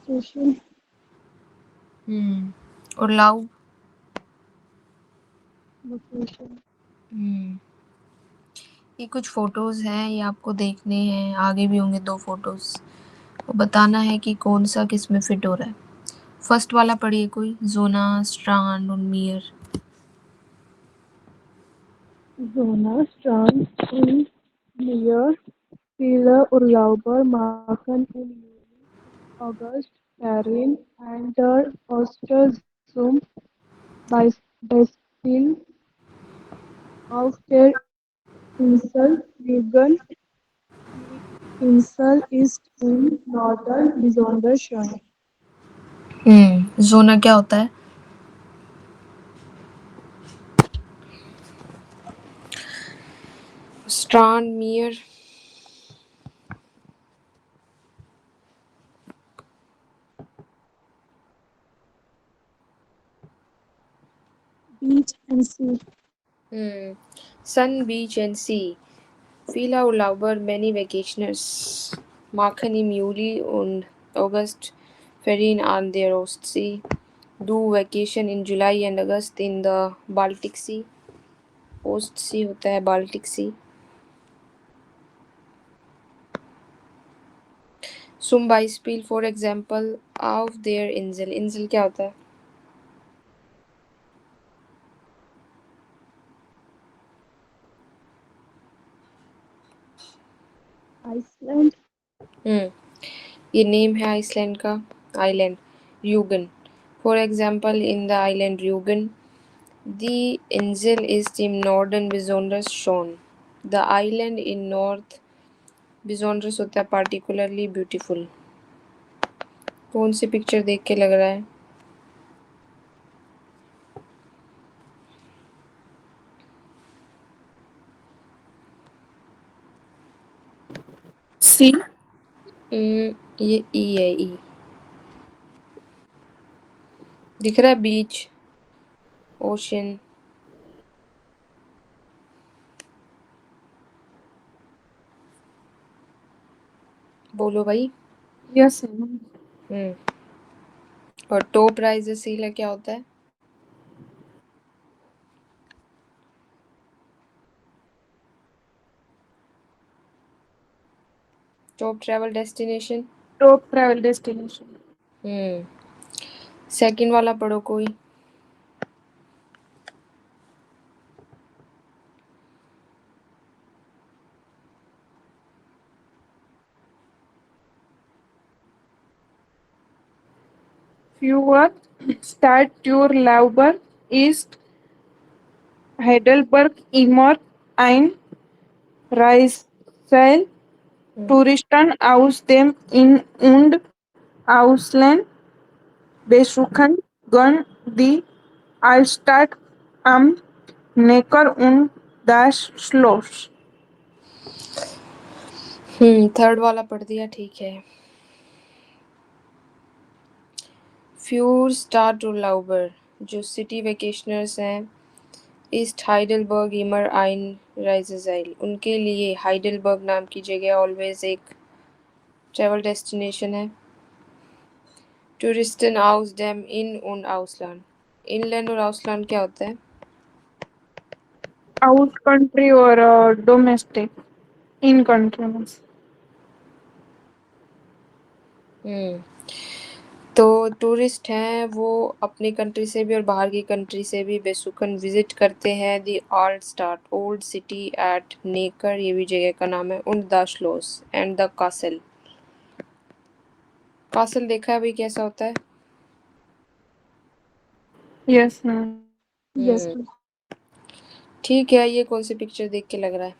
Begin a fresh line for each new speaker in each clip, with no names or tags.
Vacation.
और लाउ?
Vacation.
हम्म ये कुछ फोटोज हैं, ये आपको देखने हैं, आगे भी होंगे दो फोटोज। वो बताना है कि कौन सा किस में फिट हो रहा है। फर्स्ट वाला पढ़िए कोई, जोना, स्ट्रांड और मियर।
Zona, Strand, in Near, Fila, Urlauber, Marken in August, Karin, Ander, Ostersum, bei Beispiel auf der Insel Rügen. Die Insel ist im Norden besonders schön.
जोना क्या होता है? Strand, मियर।
Beach and Sea.
Sun, beach and sea. Viele Urlauber, many vacationers machen im Juli und August Ferien an der Ostsee. Do vacation in July and August in the Baltic Sea. Ostsee होता है Baltic Sea. Zum Beispiel, for example, auf der Insel. Insel क्या होता है?
Iceland.
हम्म ये name है Iceland का। Island Rügen. For example, in the island Rügen, die Insel ist im Norden besonders schön. The island in North besonders होता है particularly beautiful. कौन सी picture देख के लग रहा है?
Sea.
ये ई है, ई। दिख रहा है बीच, ओशन। बोलो भाई।
Yes.
हम्म और टॉप राइज सील क्या होता है? Top travel destination.
Top travel destination.
हम्म सेकंड वाला पढ़ो कोई।
Fewer Stadt zur Lauber ist Heidelberg immer ein Reiseziel. Touristen aus dem In- und Ausland besuchen gern die Altstadt am Neckar und das Schloss.
Third वाला पढ़ दिया, ठीक है। फ्यूर star to लाउबर, जो city वेकेशनर्स हैं ईस्ट हाइडलबर्ग इमर आइन राइजेजाइल, उनके लिए हाइडलबर्ग नाम की जगह ऑलवेज एक ट्रैवल डेस्टिनेशन है। टूरिस्टन आउस डैम इन und आउसलैंड। इनलैंड और आउसलैंड क्या होता है?
Out country or domestic? In country means.
हम्म तो टूरिस्ट हैं वो अपनी कंट्री से भी और बाहर की कंट्री से भी बेसुकन विजिट करते हैं दी आल्ट स्टार्ट ओल्ड सिटी एट नेकर, ये भी जगह का नाम है, und द श्लोस एंड द कासल। कासल देखा है भाई कैसा होता है?
Yes, ma'am. Yes,
हम्म
ma'am.
ठीक है, ये कौन सी पिक्चर देख के लग रहा है?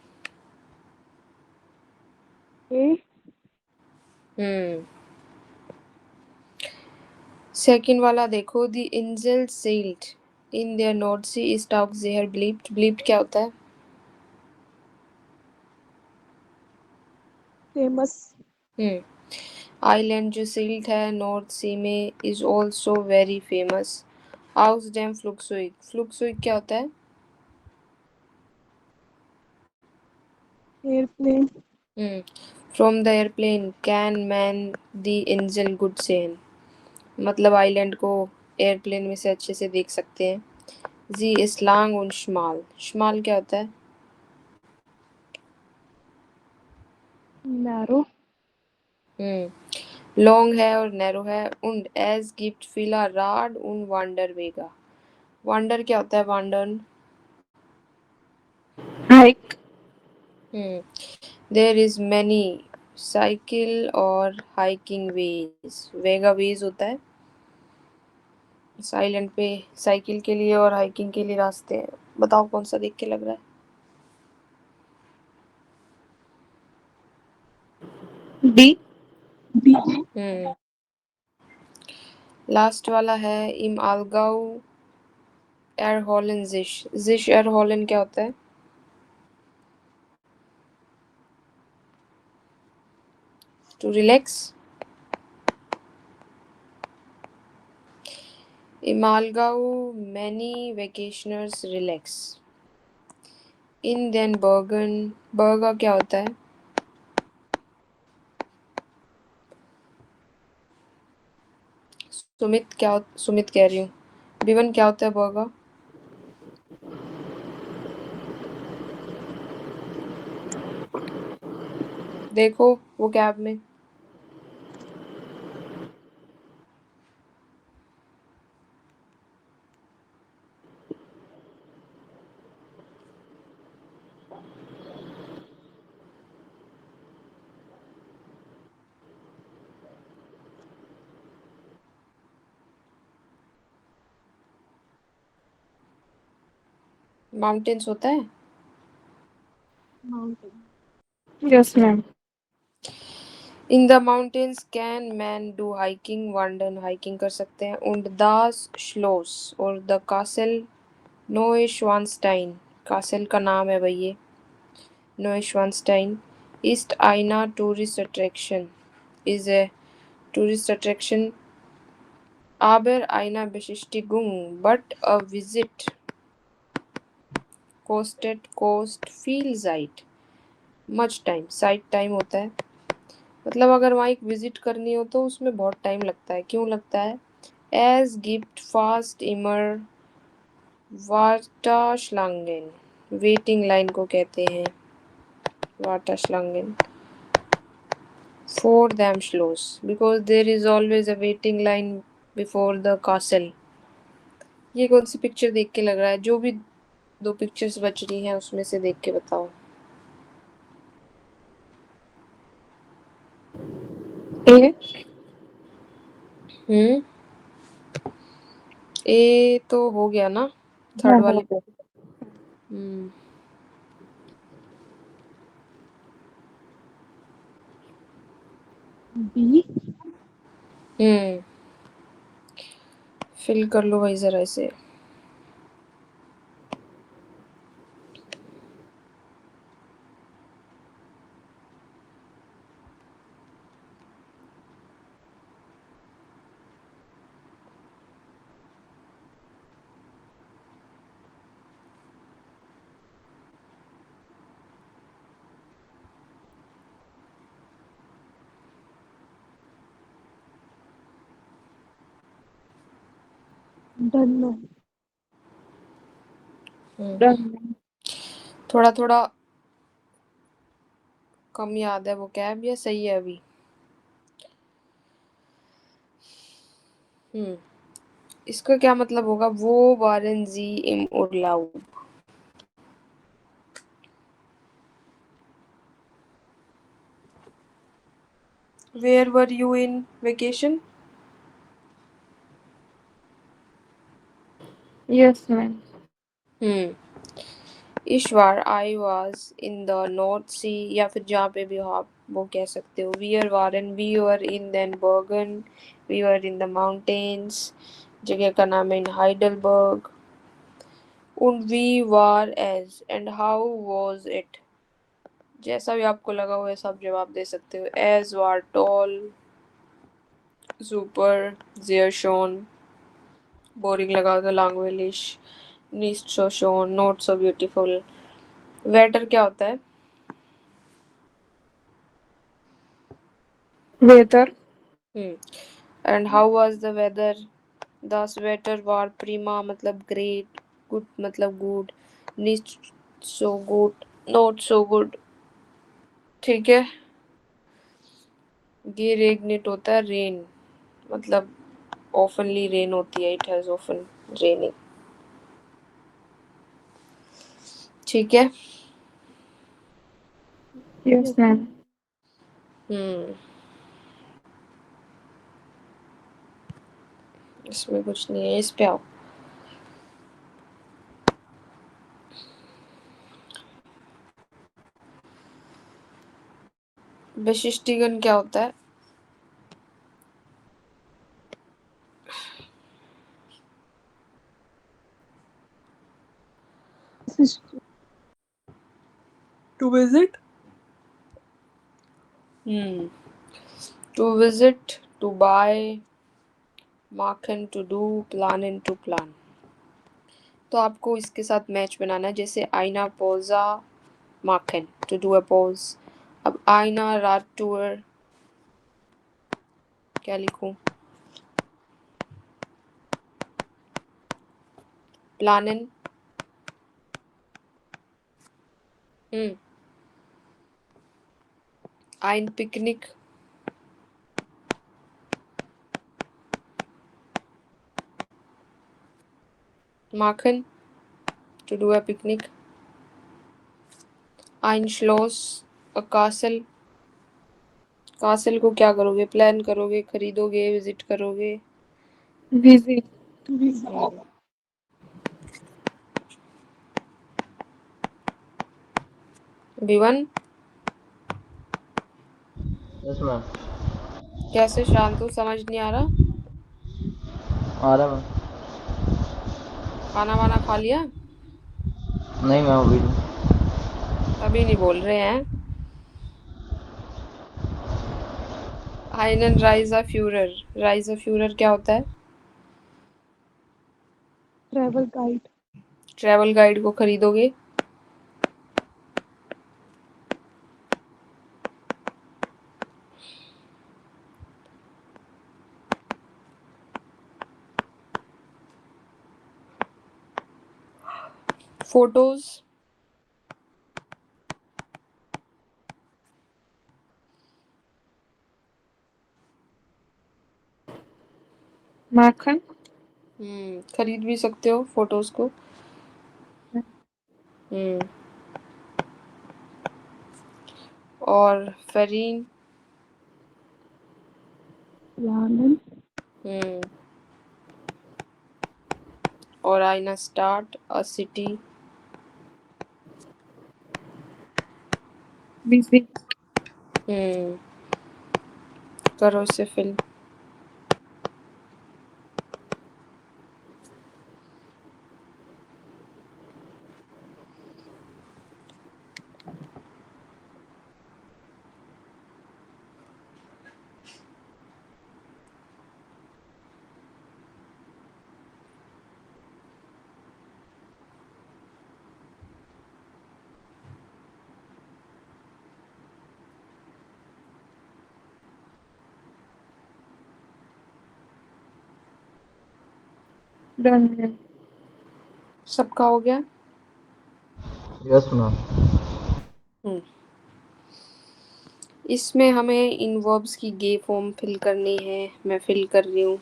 Okay.
हम्म सेकंड वाला देखो, द इंजल सेल्ड इन देयर नॉर्थ सी ईस्ट ऑफ जेहर ब्लीप्ड। ब्लीप्ड क्या होता है?
Famous.
आइलैंड जो सेल्ड है नॉर्थ सी में इज ऑल्सो वेरी फेमस। हाउस डैम फ्लुक्सुइक। फ्लुक्सुइक क्या होता है?
Airplane.
फ्रॉम द एयरप्लेन कैन मैन द इंजल गुड सेन। मतलब आइलैंड को एयरप्लेन में से अच्छे से देख सकते हैं। जी इस्लांग und schmal। schmal क्या होता है?
नैरो।
लॉन्ग है और नैरो है। und es gibt viele Rad und Wanderwege। वांडर क्या होता है? वांडन।
Hike.
There is many cycle और हाइकिंग वेज। वेगा वेज होता है साइलेंट पे साइकिल के लिए और हाइकिंग के लिए रास्ते हैं। बताओ कौन सा देख के लग रहा
डी।
है? लास्ट वाला है इम आलगाऊ एरहोलन जिश। जिश एरहोलन क्या होता है? To relax. इम Allgäu many vacationers relax in देन बर्गन। बर्गर क्या होता है? सुमित कह रही हूँ। बिवन क्या होता है बर्गर? देखो वो कैब में। माउंटेन्स होता है।
Yes ma'am.
In the mountains can man do hiking. वांडन हाइकिंग कर सकते हैं। und das Schloss और द कासल नोएश्वानस्टाइन। कासल का नाम है भाई ये। नोएश्वानस्टाइन ईस्ट आइना tourist attraction is a tourist attraction aber eine Besichtigung but a visit costed cost viel Zeit much time। Site time होता है मतलब अगर वहाँ एक विजिट करनी हो तो उसमें बहुत टाइम लगता है। क्यों लगता है? एज गिफ्ट फास्ट इमर वाटाश्लांगेन। वेटिंग लाइन को कहते हैं वाटाश्लांगेन for them slows because there is always a waiting line before the castle। ये कौन सी पिक्चर देख के लग रहा है? जो भी दो पिक्चर्स बच रही हैं उसमें से देख के बताओ।
ए।
हम्म ए तो हो गया ना
हाँ
थर्ड
हो
वाली।
गया।
हम्म
बी।
हम्म फिल कर लो भाई जरा इसे।
Done ma'am.
Hmm
done ma'am.
थोड़ा थोड़ा कम याद है वो कैब या सही है अभी? हम्म इसका क्या मतलब होगा? वो वारन जी इम उर्लाउ। Where were you in vacation?
Yes ma'am.
Hmm ईश्वर I was in the North Sea. या फिर जहाँ पे भी हो आप वो कह सकते हो। वी वारन वी वर इन देन बर्गन। We were in the mountains. जगह का नाम है in Heidelberg. und wie war es and how was it। जैसा भी आपको लगा हो वैसा आप जवाब दे सकते हो। as war tall super sehr schon boring लगा तो लैंग्वेलिश नीस्ट सो शोन नॉट सो ब्यूटीफुल। वेटर क्या होता है?
Weather.
Hmm and how was the weather? द स्वेटर वर प्रीमा मतलब ग्रेट, गुड मतलब गुड, नीट सो गुड, नॉट सो गुड। ठीक है। ये रेगनेट होता है रेन, मतलब ऑफनली रेन होती है, इट हैज ऑफन रेनिंग। ठीक है।
Yes, ma'am.
हम्म, इसमें कुछ नहीं है, इस पे आओ। विशिष्टिगण क्या होता है? To visit. To visit, to buy, मार्कन टू डू, प्लान इन टू प्लान। तो आपको इसके साथ मैच बनाना है, जैसे आईना पोजा मार्कन टू डू अ पोज। अब आईना रात टूर क्या लिखूं? प्लानन। ein पिकनिक, माखन to do a picnic. ein schloss a castle, castle को क्या करोगे? प्लान करोगे, खरीदोगे, विजिट करोगे?
Visit.
Vivan
yes ma'am.
कैसे शांतु? समझ नहीं आ रहा?
आ रहा मैम।
खाना वाना खा लिया?
नहीं मैम अभी नहीं।
तभी नहीं बोल रहे हैं। einen Reiser Führer, Reiser Führer क्या होता है?
Travel guide.
ट्रैवल गाइड को खरीदोगे? Photos,
Makhan.
खरीद भी सकते हो फोटोज को। हम्म, और फरीन।
Planen.
हम्म, और आईना स्टार्ट अ सिटी।
Visit.
हम्म, करो इसे फिल।
Done, ma'am.
सबका हो गया?
Yes ma'am.
हम्म, इसमें हमें इन वर्ब्स की गे फॉर्म फिल करनी है। मैं फिल कर रही हूँ,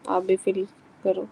आप भी फिल करो।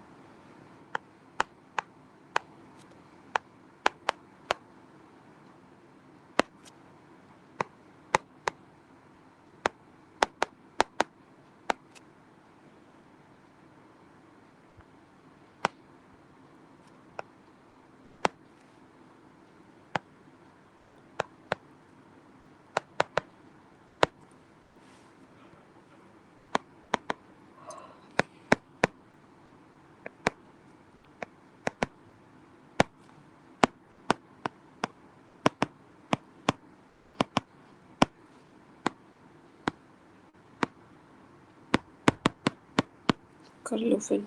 कर लो फिल।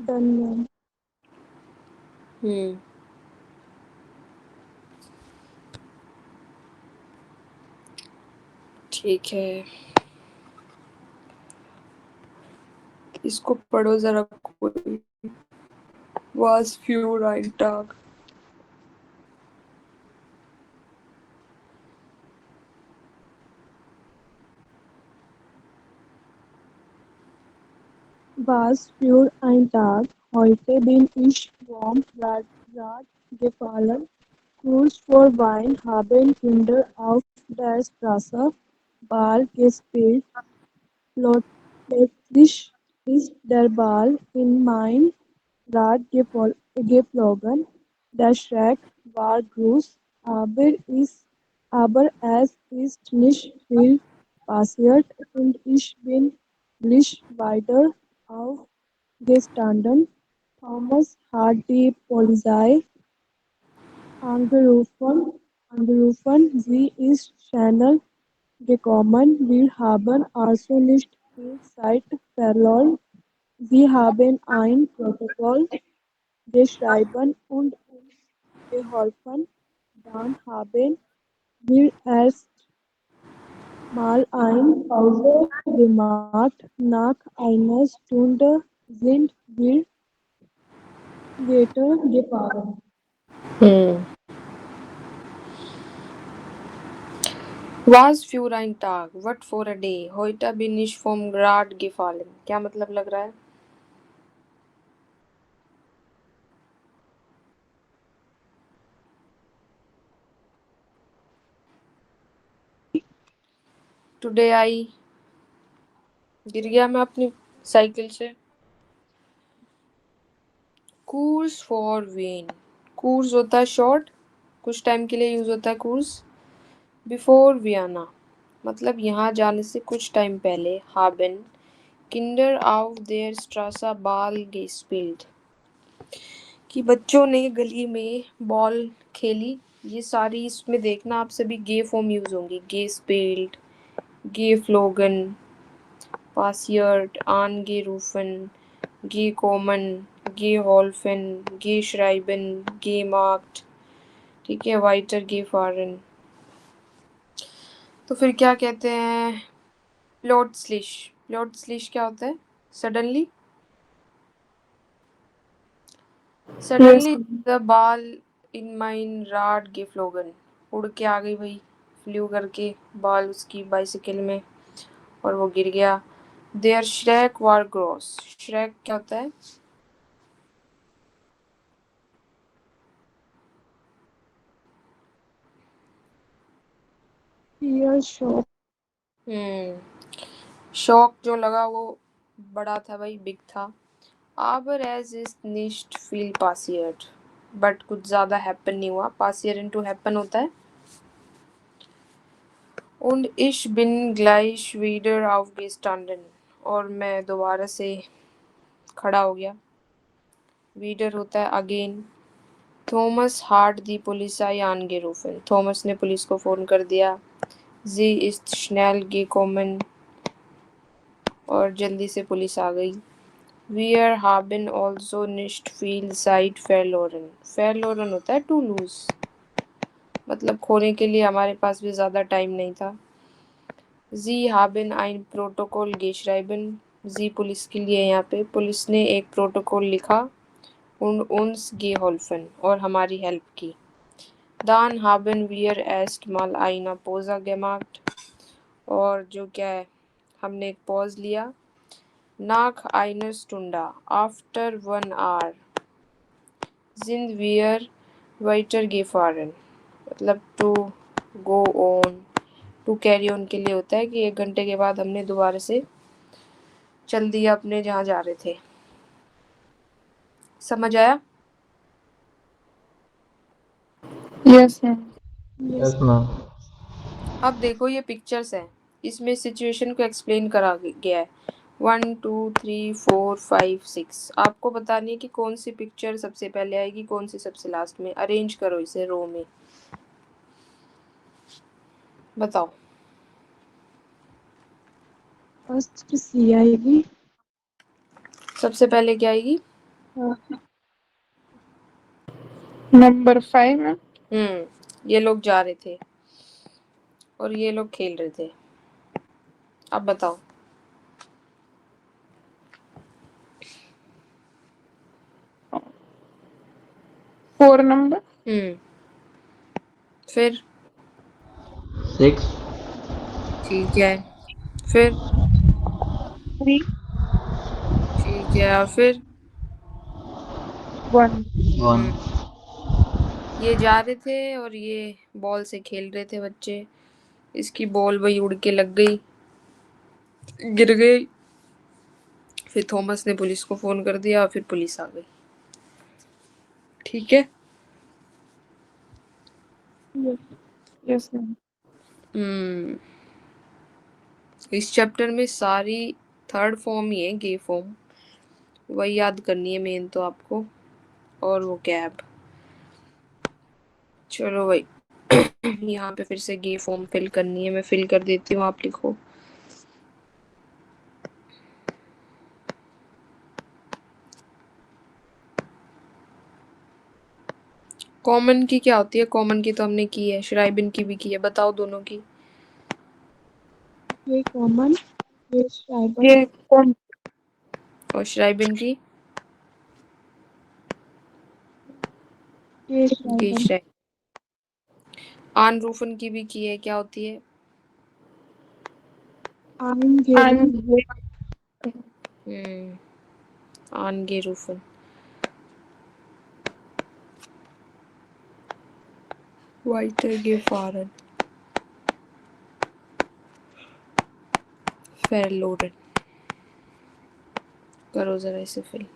Done ma'am.
ठीक है, इसको पढ़ो जरा कोई। Was für ein Tag.
Was für ein Tag. Heute bin ich vom Rad gefallen. Kurs vor Wein haben Kinder auf der Straße Ball gespielt. Plötzlich ist der Ball in mein Rad geflogen. Der Schreck war groß, aber es ist nicht viel passiert und ich bin gleich weiter aufgestanden. Thomas hat die Polizei angerufen. Sie ist schnell gekommen. Wir haben also nicht viel Zeit verloren. Sie haben ein Protokoll geschrieben und uns geholfen. Dann haben wir erst mal eine Pause gemacht. Nach einer Stunde sind wir weitergefahren.
Was für ein Tag, what for a day. Heute bin ich vom Rad gefallen. क्या मतलब लग रहा है? Today I गिर गया मैं अपनी cycle से। Course for win. Course होता है शॉर्ट, कुछ टाइम के लिए यूज होता है course. Before Vienna मतलब यहाँ जाने से कुछ टाइम पहले. Haben Kinder auf der Straße Ball gespielt कि बच्चों ने गली में बॉल खेली. ये सारी इसमें देखना आप सभी गे फॉर्म यूज होंगी. गे स्पेल्ड, गे फ्लोगन, पासियर्ट, आन गे रूफन, गे कॉमन, गे हॉल्फन, गे श्राइबन, गे मार्क्ड. ठीक है, वाइटर गे फारन. तो फिर क्या कहते हैं? प्लॉट स्लिश. प्लॉट स्लिश क्या होता है? Suddenly.
Yes,
suddenly the ball इन माइन राड geflogen. उड़ के आ गई भाई, फ्लू करके बॉल उसकी बाइसिकल में और वो गिर गया. There श्रैक war gross. श्रैक क्या होता है?
here shop.
शॉक जो लगा वो बड़ा था भाई, बिग था. Aber es ist nicht viel passiert. But कुछ ज़्यादा हैपन नहीं हुआ. पासियर इनटू हैपन होता है. Und ich bin gleich wieder aufgestanden. और मैं दोबारा से खड़ा हो गया. Wieder होता है अगेन. थॉमस हार्ट दी Polizei angerufen. थॉमस ने पुलिस को फ़ोन कर दिया. Sie ist schnell gekommen. और जल्दी से पुलिस आ गई. Wir haben also nicht viel Zeit verloren. Verloren होता है to lose. मतलब खोने के लिए हमारे पास भी ज़्यादा टाइम नहीं था. Sie haben ein Protokoll geschrieben. Sie police के लिए यहाँ पे पुलिस ने एक प्रोटोकॉल लिखा. Und uns geholfen और हमारी हेल्प की. Dann haben wir erst mal eine Pause gemacht. और जो क्या है, हमने एक पॉज लिया. Nach einer Stunde, after 1 hour, sind wir weitergefahren. मतलब to go on, to carry on के लिए होता है कि 1 घंटे के बाद हमने दोबारा से चल दिया अपने जहाँ जा रहे थे. समझ आया?
Yes, ma'am.
Yes ma'am.
अब देखो ये पिक्चर्स हैं, इसमें सिचुएशन को एक्सप्लेन करा गया है. 1 2 3 4 5 6. आपको बतानी है कि कौन सी पिक्चर सबसे पहले आएगी, कौन सी सबसे लास्ट में. अरेंज करो इसे रो में. बताओ.
First C आएगी.
सबसे पहले क्या आएगी?
नंबर 5 में
ये लोग जा रहे थे और ये लोग खेल रहे थे। अब बताओ।
4 नंबर।
फिर
6
ठीक है, फिर
3
ठीक है, और फिर
1
1
ये जा रहे थे और ये बॉल से खेल रहे थे बच्चे। इसकी बॉल वही उड़ के लग गई, गिर गई। फिर थॉमस ने पुलिस को फोन कर दिया और फिर पुलिस आ गई। ठीक है।
यस।
इस चैप्टर में सारी थर्ड फॉर्म ही है, गे फॉर्म, वही याद करनी है मेन तो आपको, और वो कैब। चलो भाई यहाँ पे फिर से गे फॉर्म फिल करनी है, मैं फिल कर देती हूँ, आप लिखो। कॉमन की क्या होती है? कॉमन की तो हमने की है, श्राइबिन की भी की है, बताओ दोनों की।
ये कॉमन, ये श्राइबन,
ये कौन?
और श्राइबिन की
ये
गे
श्राइबन,
श्राइब। आनरूफन की भी की है, क्या होती है?
आंगेरुन,
हम्म आनगेरूफन। वाइटरगेफारन, फेरलोरन। करो जरा इसे फिल।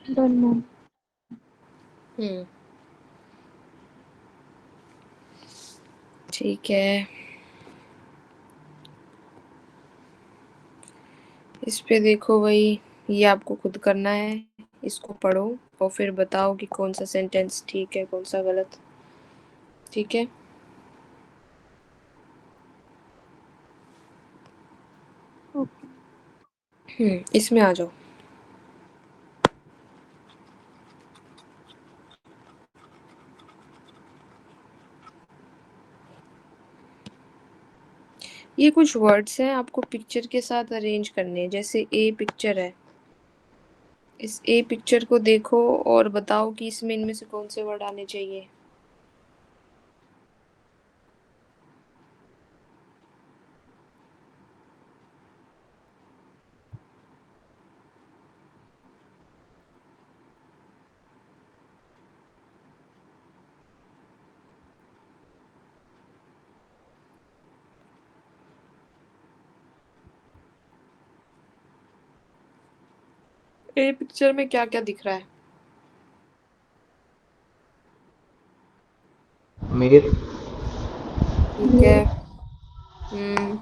Done ma'am.
हम्म ठीक है, इस पे देखो भाई, ये आपको खुद करना है। इसको पढ़ो और फिर बताओ कि कौन सा सेंटेंस ठीक है, कौन सा गलत। ठीक है।
ओके।
इसमें आ जाओ। ये कुछ वर्ड्स हैं, आपको पिक्चर के साथ अरेंज करने हैं। जैसे ए पिक्चर है, इस ए पिक्चर को देखो और बताओ कि इसमें इनमें से कौन से वर्ड आने चाहिए। ए पिक्चर में क्या क्या दिख रहा है?
मीर
ठीक है। हम्म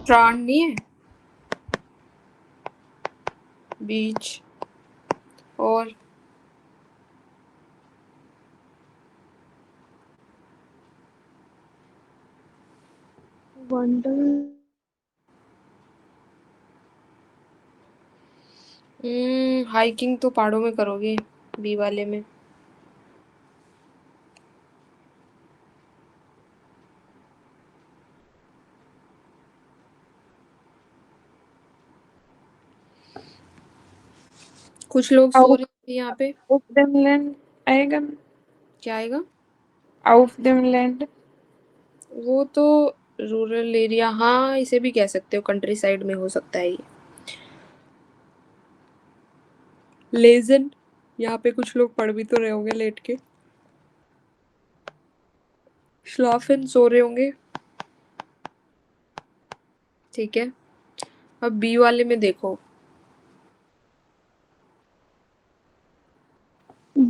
स्ट्रांड नहीं है, बीच, और
वंडर,
हाइकिंग तो पहाड़ों में करोगे, बी वाले में। कुछ लोग सो
आउट
रहे थे यहाँ पे।
ऑफ देम लैंड आएगा।
क्या आएगा?
Out them land.
वो तो रूरल एरिया, हाँ इसे भी कह सकते हो, कंट्री साइड में हो सकता है ये। लेजन, यहाँ पे कुछ लोग पढ़ भी तो रहे होंगे लेट के। श्लाफन सो रहे होंगे। ठीक है। अब बी वाले में देखो,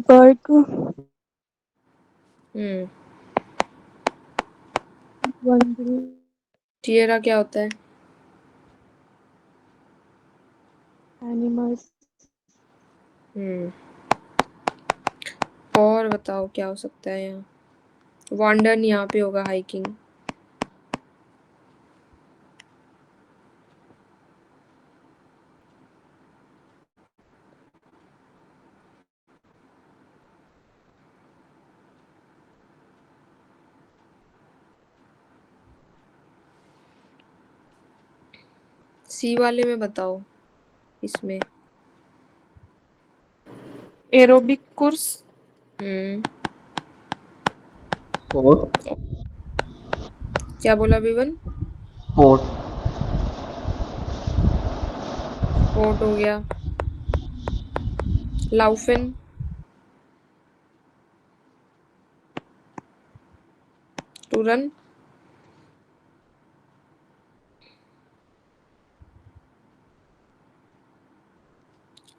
वर्क
हम्म।
वंडरिंग
टिएरा क्या होता है?
एनिमल्स
हम्म। और बताओ क्या हो सकता है यहाँ? वांडन यहाँ पे होगा हाइकिंग। सी वाले में बताओ इसमें।
Aerobic course.
हम्म।
स्पोर्ट।
क्या बोला विवन?
स्पोर्ट।
स्पोर्ट हो गया। लाउफिन। To run.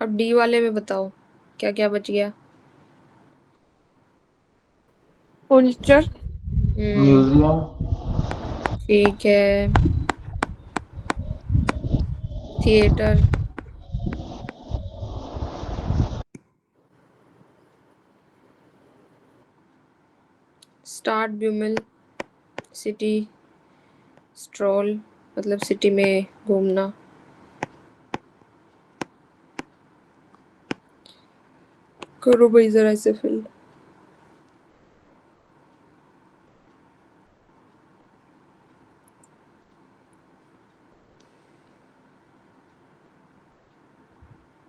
अब डी वाले में बताओ क्या क्या बच गया।
कल्चर।
हम्म।
म्यूजियम।
ठीक है। थिएटर। स्टार्ट ब्यूमल। सिटी स्ट्रॉल मतलब सिटी में घूमना। करो भाई जरा ऐसे फिल।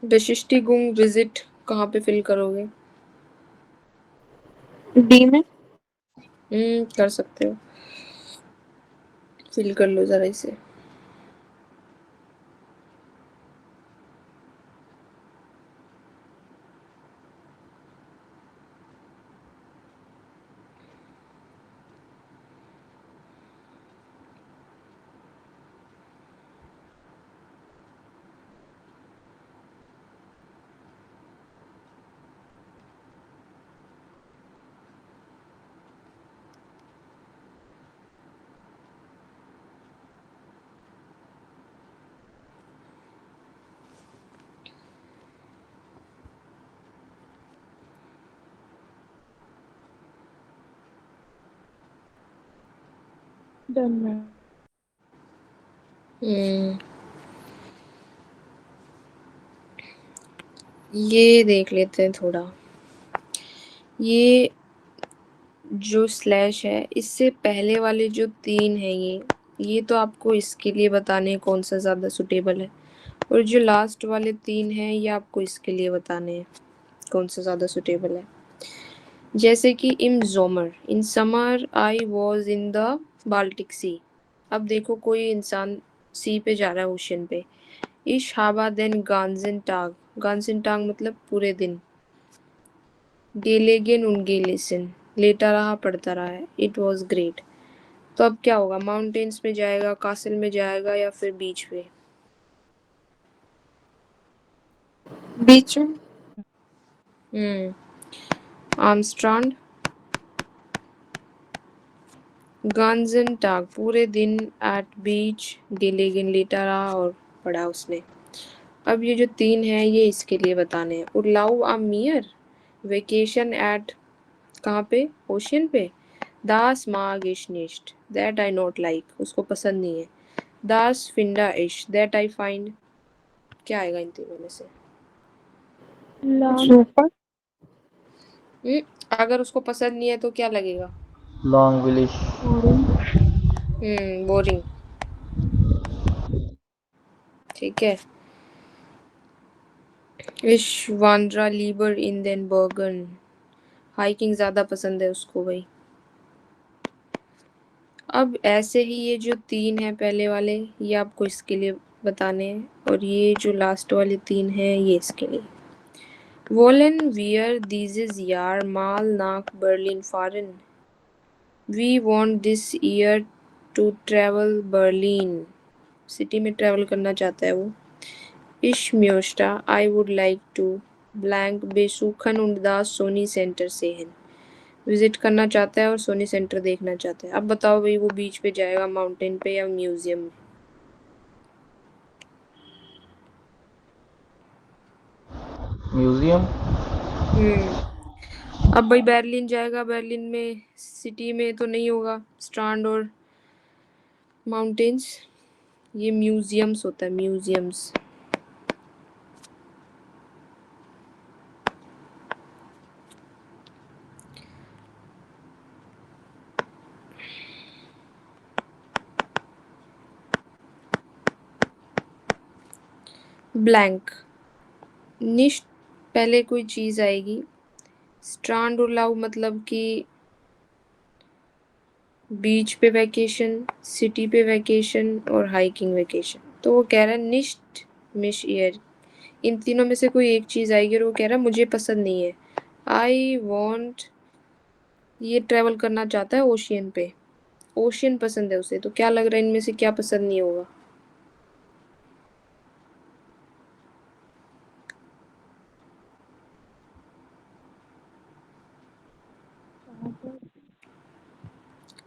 बेशिष्टिगुंग विजिट कहाँ पे फिल करोगे?
डी में।
कर सकते हो। फिल कर लो जरा इसे।
डन मैम
हम्म। ये देख लेते हैं थोड़ा। ये जो स्लैश है इससे पहले वाले जो तीन है ये तो आपको इसके लिए बताने हैं कौन सा ज़्यादा सुटेबल है। और जो लास्ट वाले तीन हैं ये आपको इसके लिए बताने हैं कौन सा ज़्यादा सुटेबल है। जैसे कि in summer I was in the Baltic Sea. अब देखो कोई इंसान सी पे जा रहा है ओशन पे। इश हाबा देन गांजिन टाग मतलब पूरे दिन। गेलेगेन उनगेलिसन लेटा रहा पढ़ता रहा है। It was great. तो अब क्या होगा? माउंटेन्स में जाएगा, कासल में जाएगा या फिर बीच पे?
बीच में।
हम्म। आर्मस्ट्रॉन्ग गांजन टाग पूरे दिन एट बीच। गेलेगन लेटा रहा और पढ़ा उसने। अब ये जो तीन है ये इसके लिए बताने हैं। उर्लाउ आ मियर वेकेशन एट कहाँ पे? ओशियन पे। दास माग इश निश्ट दैट आई नॉट लाइक उसको पसंद नहीं है। दास फिंडा इश दैट आई फाइंड। क्या आएगा इन तीनों में से?
लॉन्ग
सुपर।
हम्म। अगर उसको पसंद नहीं है तो क्या लगेगा?
लॉन्ग विलिश।
Boring
boring. ठीक है। इश वांड्रा लीबर इन देन बर्गन हाइकिंग ज्यादा पसंद है उसको भाई। अब ऐसे ही ये जो तीन है पहले वाले ये आपको इसके लिए बताने हैं और ये जो लास्ट वाले तीन हैं ये इसके लिए। वोलन वियर दीजिज यार माल नाक बर्लिन फॉरेन। We want this year to travel Berlin city में ट्रेवल करना चाहता है वो। इश म्योस्टा आई वुड लाइक टू ब्लैंक बेसुखन उदास सोनी सेंटर से है, विजिट करना चाहता है और सोनी सेंटर देखना चाहता है। अब बताओ भाई, वो बीच पे जाएगा, माउंटेन पे या म्यूजियम में?
म्यूजियम।
अब भाई बर्लिन जाएगा, बर्लिन में सिटी में तो नहीं होगा स्ट्रांड और माउंटेन्स, ये म्यूजियम्स होता है, म्यूजियम्स। ब्लैंक निश्ट पहले कोई चीज आएगी, स्ट्रांड और लव मतलब कि बीच पे वैकेशन, सिटी पे वैकेशन और हाइकिंग वैकेशन। तो वो कह रहा है निश्ट मिश ईयर, इन तीनों में से कोई एक चीज आएगी और वो कह रहा है मुझे पसंद नहीं है। आई वॉन्ट, ये ट्रेवल करना चाहता है ओशियन पे, ओशियन पसंद है उसे। तो क्या लग रहा है इनमें से क्या पसंद नहीं होगा?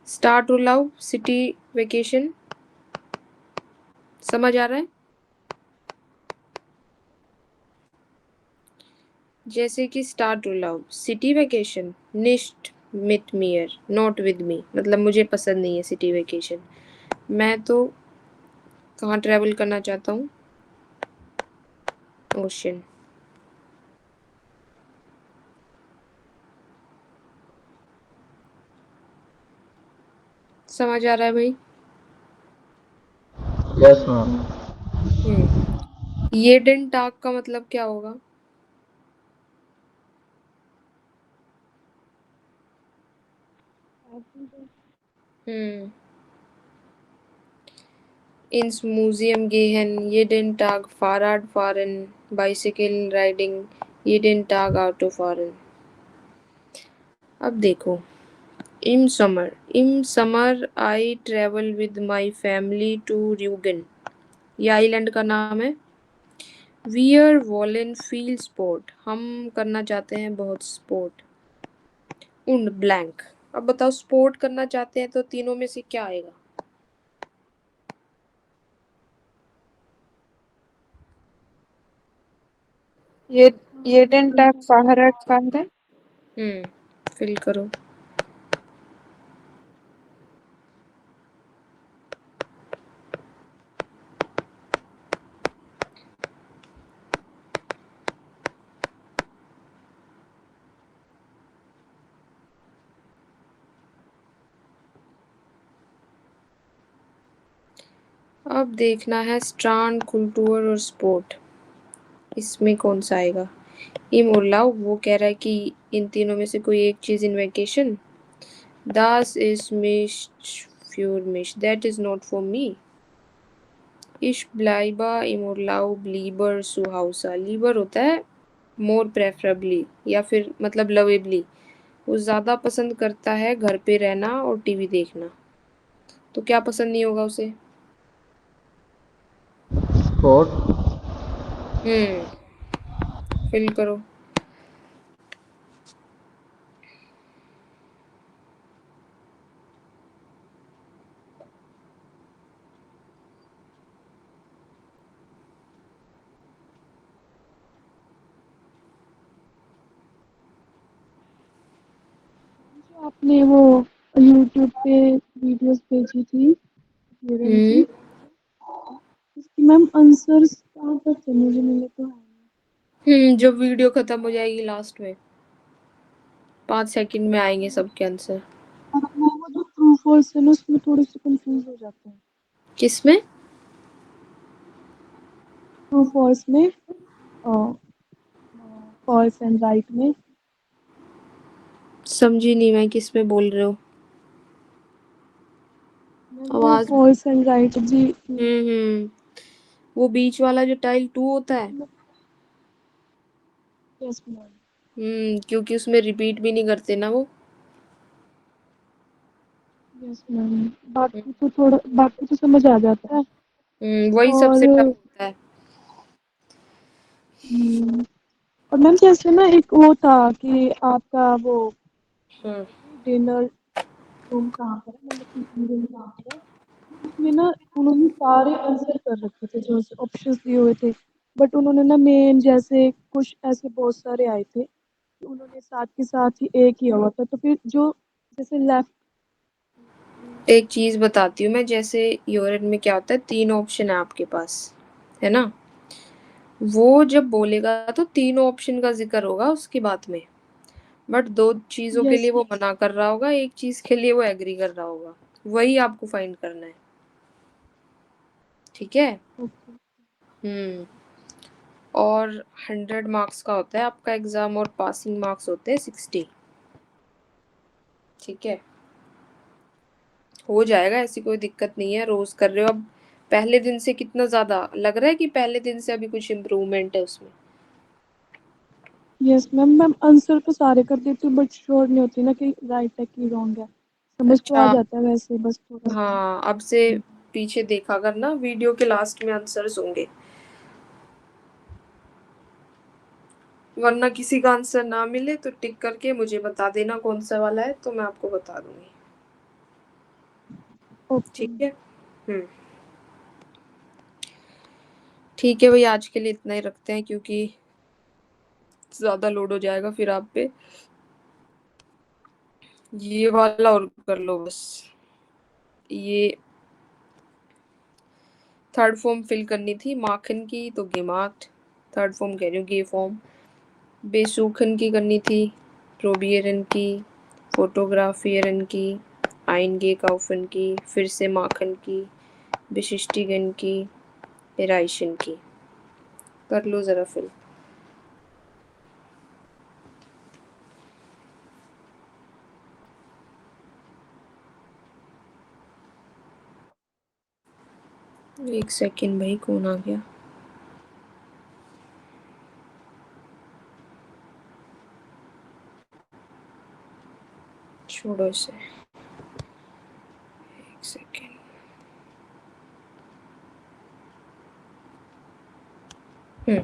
स्टार टू लव, सिटी, वेकेशन, समझ आ रहा है? जैसे कि स्टार टू लव, सिटी वेकेशन, निश्ट मिट मियर नॉट विद मी, मतलब मुझे पसंद नहीं है सिटी वेकेशन, मैं तो कहाँ ट्रैवल करना चाहता हूँ, ओशन। समझ आ रहा है भाई?
Yes ma'am.
ये डेन टाक का मतलब क्या होगा? हम्म ins Museum gehen, jeden Tag Fahrrad fahren, bicycle riding, jeden Tag Auto fahren। अब देखो, in summer I travel with my family to Rügen, ये आइलैंड का नाम है। वियर वॉलन फील्ड स्पोर्ट, हम करना चाहते हैं बहुत स्पोर्ट। उन ब्लैंक, अब बताओ स्पोर्ट करना चाहते हैं तो तीनों में से क्या आएगा?
ये jeden Tag Fahrrad fahren।
Fill करो। अब देखना है स्ट्रांड, कुल्टूर और स्पोर्ट, इसमें कौन सा आएगा? इम और लव, वो कह रहा है कि इन तीनों में से कोई एक चीज इन वेकेशन। दास इज मिश फ्यूर मिश, that is not for me. इश ब्लाइबा इम और लव ब्लीबर सुहाउसा, लीबर होता है मोर प्रेफरेबली या फिर मतलब लवेबली, वो ज्यादा पसंद करता है घर पे रहना और टीवी देखना। तो क्या पसंद नहीं होगा उसे?
स्पोर्ट।
हम्म फिल करो।
जो आपने वो यूट्यूब पे वीडियोस भेजी थी हिरन
हम्म
की, उसकी मैम आंसर्स कहाँ पर थे, मुझे मिले तो है
जब वीडियो खत्म हो जाएगी लास्ट में 5 सेकंड में आएंगे
नहीं।
सबके आंसर।
और वो जो ट्रू फॉल्स है ना, उसमें थोड़े से कंफ्यूज हो जाते हैं।
किसमें?
ट्रू फॉल्स में, फॉल्स एंड राइट में।
समझी नहीं मैं, किस में बोल रहे हो?
मैम वो
आवाज।
फॉल्स एंड राइट जी।
हम्म वो बीच वाला जो टाइल 2 होता है।
Yes ma'am.
क्योंकि उसमें रिपीट भी नहीं करते ना वो।
Yes ma'am. बाकी तो समझ आ जाता है।
वही सबसे टफ
और
होता है।
हम्म, और मैम जैसे ना एक वो था कि आपका वो
हम्म
डिनर रूम कहाँ पर है, मतलब टिफिन रूम कहाँ पर है, उसमें ना उन्होंने सारे आंसर कर रखे थे जो ऑप्शंस दिए हुए थे, बट उन्होंने ना मेन जैसे कुछ ऐसे बहुत सारे आए थे कि उन्होंने साथ के साथ ही एक किया हुआ था, तो फिर जो जैसे लेफ्ट।
एक चीज बताती हूँ मैं, जैसे यूरेन में क्या होता है, 3 ऑप्शन है आपके पास, है ना? वो जब बोलेगा तो तीनों ऑप्शन का जिक्र होगा उसकी बात में, बट 2 चीजों के
यस।
लिए वो मना कर रहा होगा, एक चीज के लिए वो एग्री कर रहा होगा। वही आपको फाइंड करना है, ठीक है?
ओके।
हम्म। और 100 मार्क्स का होता है आपका एग्जाम, और पासिंग मार्क्स होते हैं 60। ठीक है, हो जाएगा, ऐसी कोई दिक्कत नहीं है, रोज कर रहे हो अब। पहले दिन से कितना ज्यादा लग रहा है कि पहले दिन से अभी कुछ इम्प्रूवमेंट है उसमें?
यस मैम, मैम आंसर तो सारे कर देती हूँ बट श्योर नहीं होती ना कि राइट है कि रॉन्ग है। समझ तो आ
अच्छा।
जाता है वैसे, बस थोड़ा सा।
हाँ, अब से पीछे देखा करना, वीडियो के लास्ट में आंसर्स होंगे, वरना किसी का आंसर ना मिले तो टिक करके मुझे बता देना कौन सा वाला है, तो मैं आपको बता दूंगी।
ओके।
ठीक है। हम्म। ठीक है भाई, आज के लिए इतना ही रखते हैं, क्योंकि ज्यादा लोड हो जाएगा फिर आप पे। ये वाला और कर लो बस। ये थर्ड फॉर्म फिल करनी थी माखन की, तो गेमार्ट। थर्ड फॉर्म कह रही हूँ, गे फॉर्म। बेसूखन की करनी थी, प्रोबियरन की, फोटोग्राफियरन की, आइनगे काउफन की, फिर से माखन की, विशिष्टिगन की, एराइशन की। कर लो जरा फिल। एक सेकंड भाई, कौन आ गया? छोड़ो इसे, एक सेकंड। हम्म।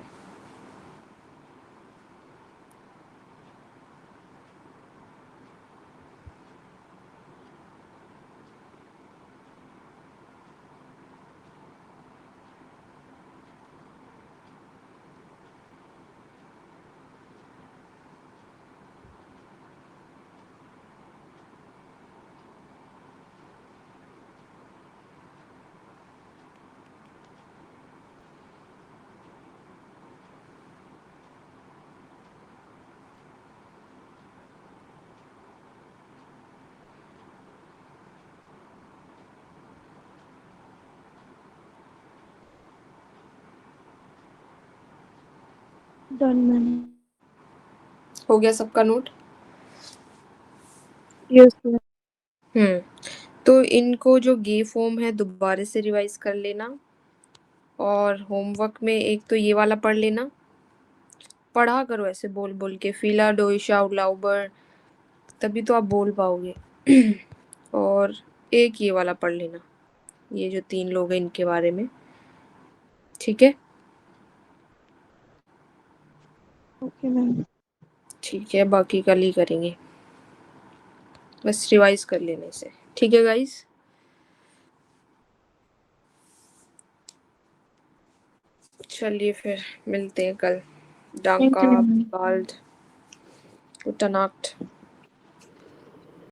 Done ma'am.
हो गया सबका नोट?
Yes, ma'am.
हम्म। तो इनको जो गे फॉर्म है दोबारा से रिवाइज कर लेना, और होमवर्क में एक तो ये वाला पढ़ लेना। पढ़ा करो ऐसे बोल बोल के, फीला डोइशा उलाउबर, तभी तो आप बोल पाओगे। और एक ये वाला पढ़ लेना, ये जो 3 लोग हैं इनके बारे में। ठीक है।
Okay ma'am.
ठीक है, बाकी कल ही करेंगे, बस रिवाइज कर लेने से। ठीक है गाइस, चलिए फिर मिलते हैं कल।
Thank
डांका
you, ma'am.
Bald, good night.